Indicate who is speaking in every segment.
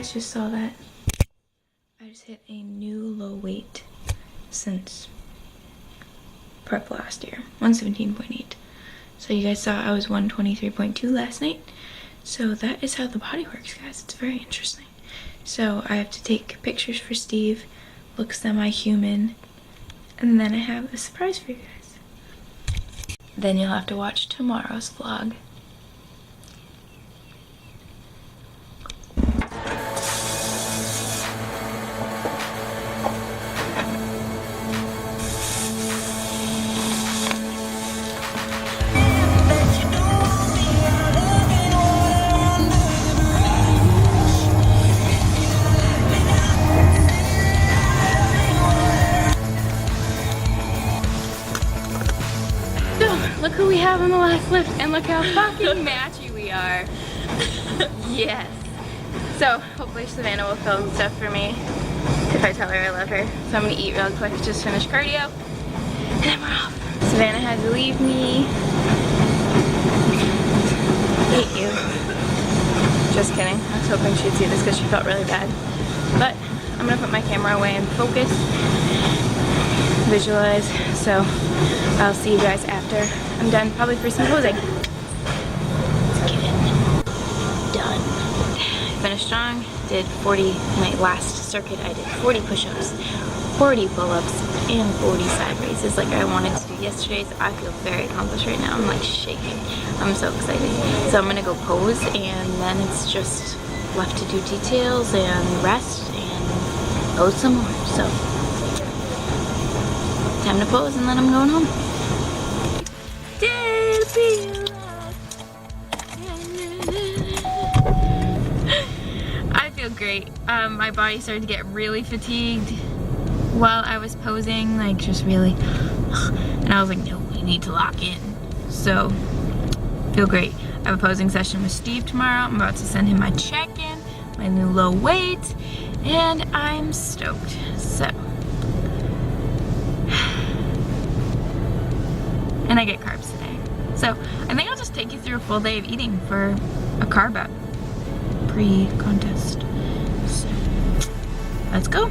Speaker 1: guys just saw that. I just hit a new low weight since prep last year, 117.8. So you guys saw I was 123.2 last night. So that is how the body works, guys. It's very interesting. So I have to take pictures for Steve, look semi-human, and then I have a surprise for you guys. Then you'll have to watch tomorrow's vlog. Look who we have on the last lift, and look how fucking matchy we are. Yes. So hopefully Savannah will film stuff for me if I tell her I love her. So I'm gonna eat real quick, just finish cardio, and then we're off. Savannah had to leave me. Hate you. Just kidding. I was hoping she'd see this because she felt really bad. But I'm gonna put my camera away and focus, visualize. So I'll see you guys after I'm done, probably for some posing. Let's get it done. Finished strong, did 40, my last circuit I did 40 push-ups, 40 pull-ups, and 40 side raises like I wanted to do yesterday. So I feel very accomplished right now. I'm like shaking. I'm so excited. So I'm gonna go pose, and then it's just left to do details and rest and pose some more. So time to pose, and then I'm going home. I feel great. My body started to get really fatigued while I was posing, like just really, and I was like, no, we need to lock in. So, feel great. I have a posing session with Steve tomorrow. I'm about to send him my check-in, my new low weight, and I'm stoked. So, and I get carbs today. So I think I'll just take you through a full day of eating for a carb up pre-contest. So let's go.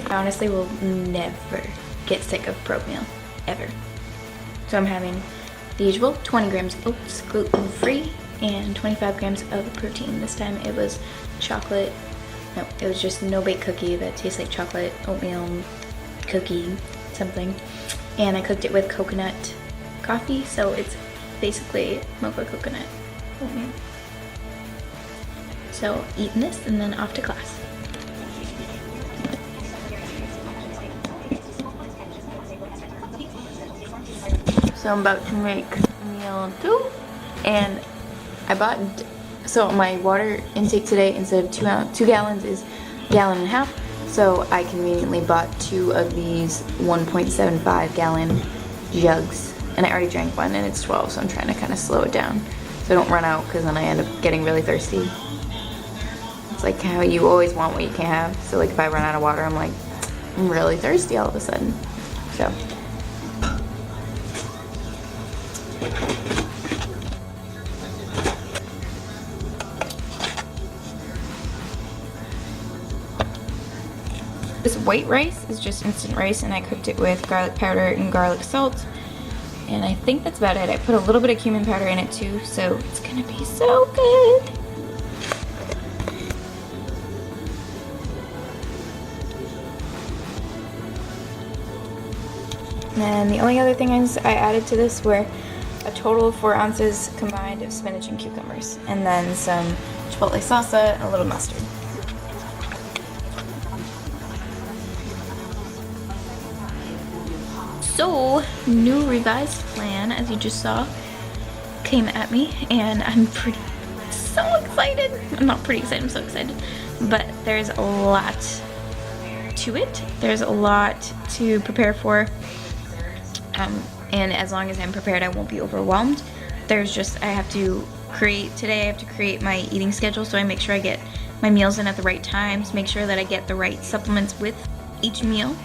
Speaker 1: I honestly will never get sick of pro meal, ever. So I'm having the usual 20 grams oats, gluten-free, and 25 grams of protein. This time it was chocolate. No, it was just no-bake cookie that tastes like chocolate, oatmeal, cookie, something. And I cooked it with coconut coffee, so it's basically mocha coconut oatmeal. So eating this and then off to class. So I'm about to make meal 2, and I bought, so my water intake today, instead of 2 gallons, is a gallon and a half. So I conveniently bought 2 of these 1.75 gallon jugs, and I already drank one, and it's 12, so I'm trying to kind of slow it down so I don't run out, because then I end up getting really thirsty. It's like how you always want what you can't have. So like if I run out of water, I'm like, I'm really thirsty all of a sudden. So this white rice is just instant rice, and I cooked it with garlic powder and garlic salt. And I think that's about it. I put a little bit of cumin powder in it too, so it's gonna be so good. And the only other things I added to this were a total of 4 ounces combined of spinach and cucumbers, and then some chipotle salsa and a little mustard. So, new revised plan, as you just saw, came at me, and I'm so excited. I'm not pretty excited, I'm so excited. But there's a lot to it. There's a lot to prepare for. And as long as I'm prepared, I won't be overwhelmed. There's just, today I have to create my eating schedule, so I make sure I get my meals in at the right times, make sure that I get the right supplements with each meal.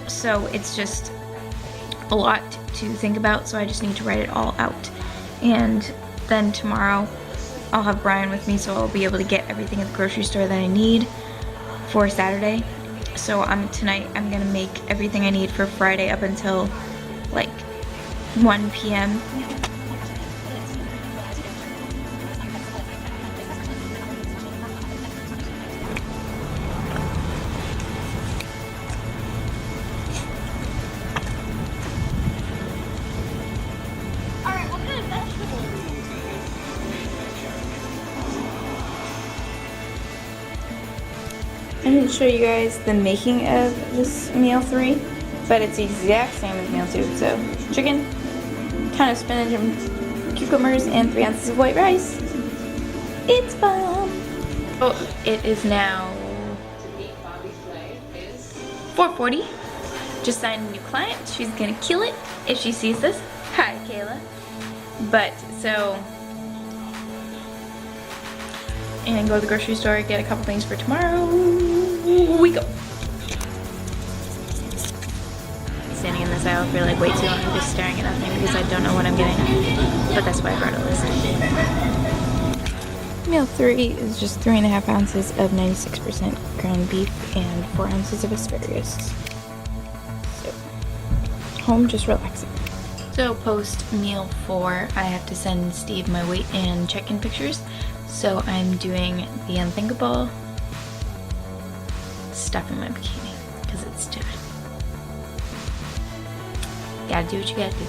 Speaker 1: So it's just a lot to think about, so I just need to write it all out. And then tomorrow I'll have Brian with me, so I'll be able to get everything at the grocery store that I need for Saturday. So tonight I'm gonna make everything I need for Friday up until like 1 p.m. I'm going to show you guys the making of this meal 3, but it's the exact same as meal 2. So chicken, ton of spinach and cucumbers, and 3 ounces of white rice. It's bomb! Oh, it is now 4:40. Just signed a new client. She's going to kill it if she sees this. Hi, Kayla. But, so... and go to the grocery store, get a couple things for tomorrow. We go. Standing in this aisle for like way too long, I'm just staring at nothing because I don't know what I'm getting. But that's why I brought a list. Meal 3 is just 3.5 ounces of 96% ground beef and 4 ounces of asparagus. So, home just relaxing. So post meal 4, I have to send Steve my weight and check-in pictures. So I'm doing the unthinkable, stuff in my bikini, because it's stupid. Gotta do what you gotta do.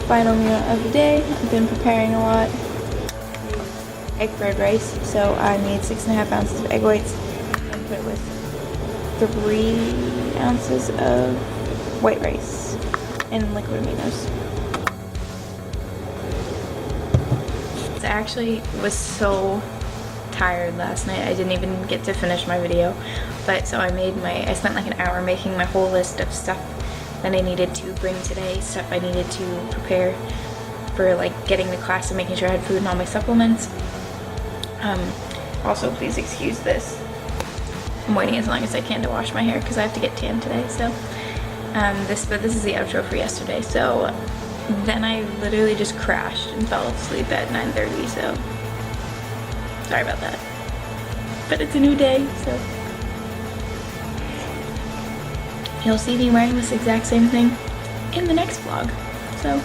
Speaker 1: Final meal of the day. I've been preparing a lot. Egg fried rice, so I made 6.5 ounces of egg whites and put it with 3 ounces of white rice and liquid aminos. I actually was so tired last night. I didn't even get to finish my video, but so I spent like an hour making my whole list of stuff that I needed to bring today, stuff I needed to prepare for like getting to class and making sure I had food and all my supplements. Also, please excuse this. I'm waiting as long as I can to wash my hair because I have to get tan today. So, but this is the outro for yesterday. So then I literally just crashed and fell asleep at 9:30. So sorry about that. But it's a new day, so. You'll see me wearing this exact same thing in the next vlog. So